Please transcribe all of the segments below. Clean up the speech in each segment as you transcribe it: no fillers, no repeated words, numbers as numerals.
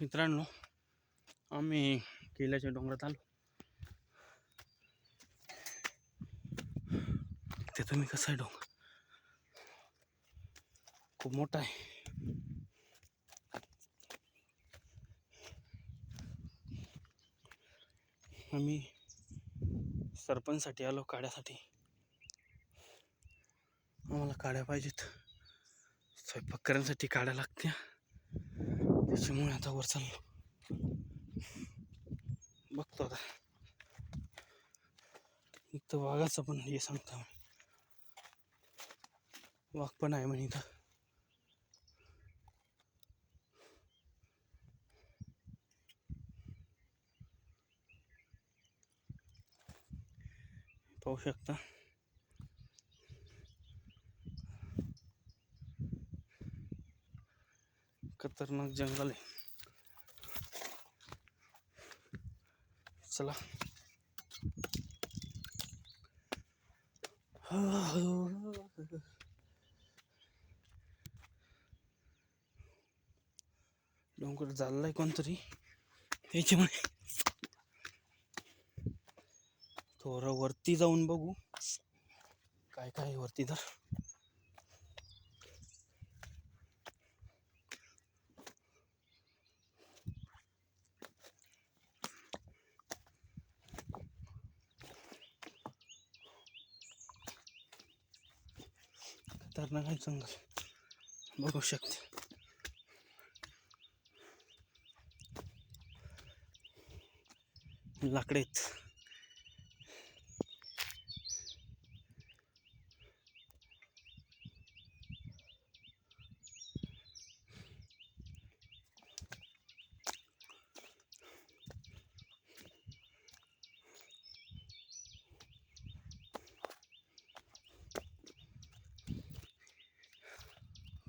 मित्रांनो, आम्ही किल्ल्याच्या डोंगरात आलो. ते तुम्ही कसं आहे, डोंगर खूप मोठा आहे. आम्ही सरपंचसाठी आलो, काड्यासाठी. आम्हाला काड्या पाहिजेत, स्वयंपाक करण्यासाठी काड्या लागत्या. त्याच्यामुळे आता वर चाललो. बघतो आता इथं वाघाचं पण हे सांगता, वाघ पण आहे म्हणे इथं. पाहू शकता खतरनाक जंगल आहे. चला डोंगर चाललाय कोणतरी, त्याच्यामुळे थोडं वरती जाऊन बघू काय काय वरती. तर खतरनाक आहे जंगल, बघू शकते. लाकडे आहेत.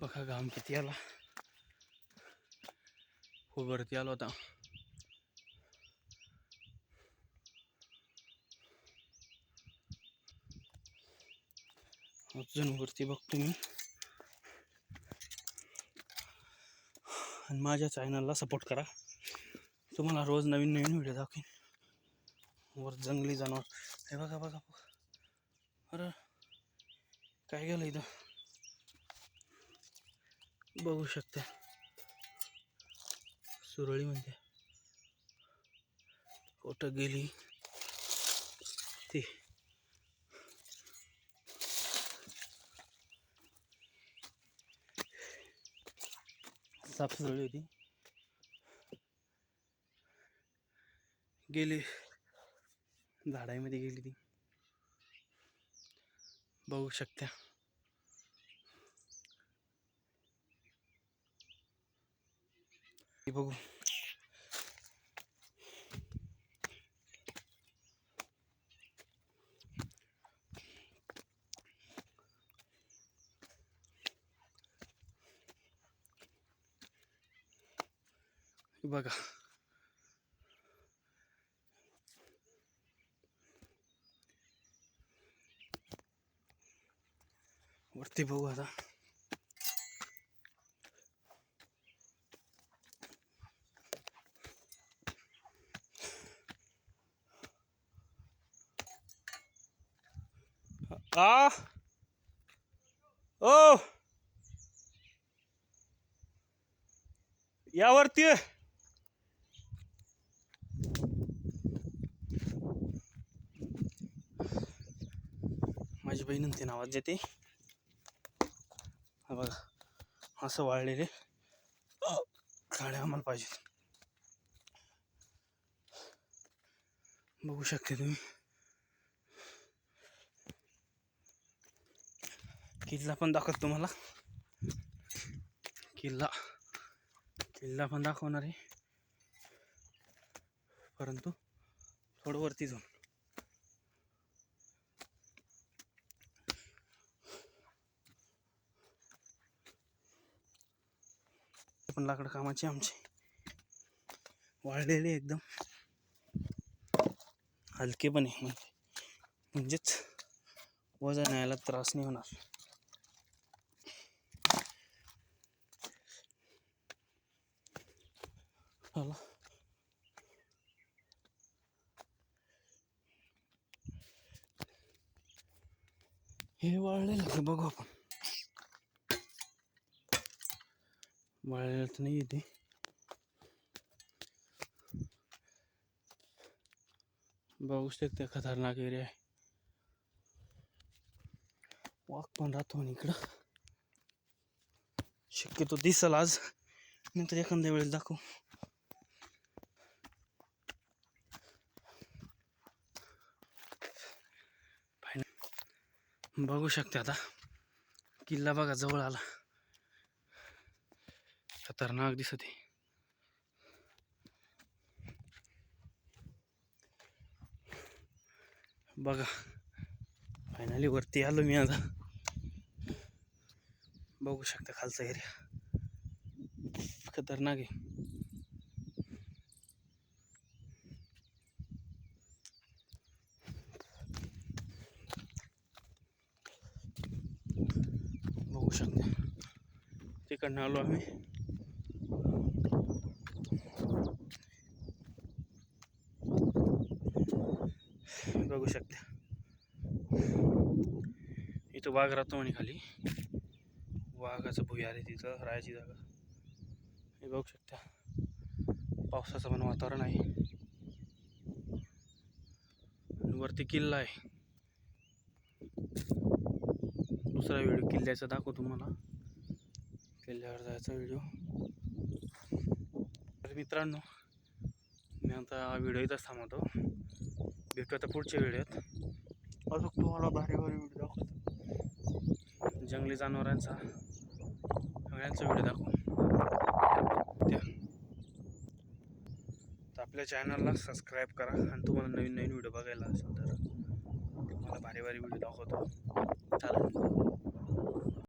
बघा घाम किती आला, खूप वरती आलो होता. अजून वरती बघतो मी. आणि माझ्या चॅनलला सपोर्ट करा, तुम्हाला रोज नवीन नवीन व्हिडिओ दाखवेन. वर जंगली जनावर हे बघा बघा बघा. अरे काय गेलं इथं, बघू शकता. सुरळी म्हणते, कुठं गेली ती. साप सुरळी होती, गेली झाडामध्ये गेली ती, बघू शकता. बघू बघा. वरती बघू आता. आ ओ यावरती माझी बहीण ते आवाज देते. बघा असं वाळलेले काड्या आम्हाला पाहिजे, बघू शकते तुम्ही. किल्ला पण दाखवतो तुम्हाला, किल्ला पण दाखवणार आहे, परंतु थोडं वरती जाऊन. पण लाकड कामाचे आमचे, वाळलेले एकदम, हलके पण आहे, म्हणजेच वजन न्यायला त्रास नाही होणार. चला हे वाळलेलं ते बघू आपण. वाळलेलं तर नाही ते, बघू शकते खतरनाक एरिया आहे. वाघ पण राहतो आणि इकडं शक्यतो दिसल आज, नंतर एखाद्या वेळेस दाखवू. बघू शकते आता किल्ला बघा जवळ आला, खतरनाक दिसत आहे. बघा फायनली वरती आलो मी आता. बघू शकता खालचा एरिया खतरनाक आहे. बघू शकता तिकडनं आलो आम्ही. बघू शकता इथं वाघ राहतो म्हणे खाली, वाघाचं भुयार आहे तिथं राहायची जागा. हे बघू शकता पावसाचं पण वातावरण आहे, वरती किल्ला आहे. दुसरा व्हिडिओ किल्ल्याचा दाखवतो तुम्हाला, किल्ल्यावर जायचा व्हिडिओ. तर मित्रांनो मी आता व्हिडिओ इथंच थांबवतो, भेटू आता पुढच्या व्हिडिओत. अजून तुम्हाला भारी भारी व्हिडिओ दाखवतो, जंगली जनावरांचा सगळ्यांचा व्हिडिओ दाखवू त्या. तर आपल्या चॅनलला सबस्क्राईब करा, आणि तुम्हाला नवीन नवीन व्हिडिओ बघायला असेल तर तुम्हाला भारी भारी व्हिडिओ दाखवतो. चालेल.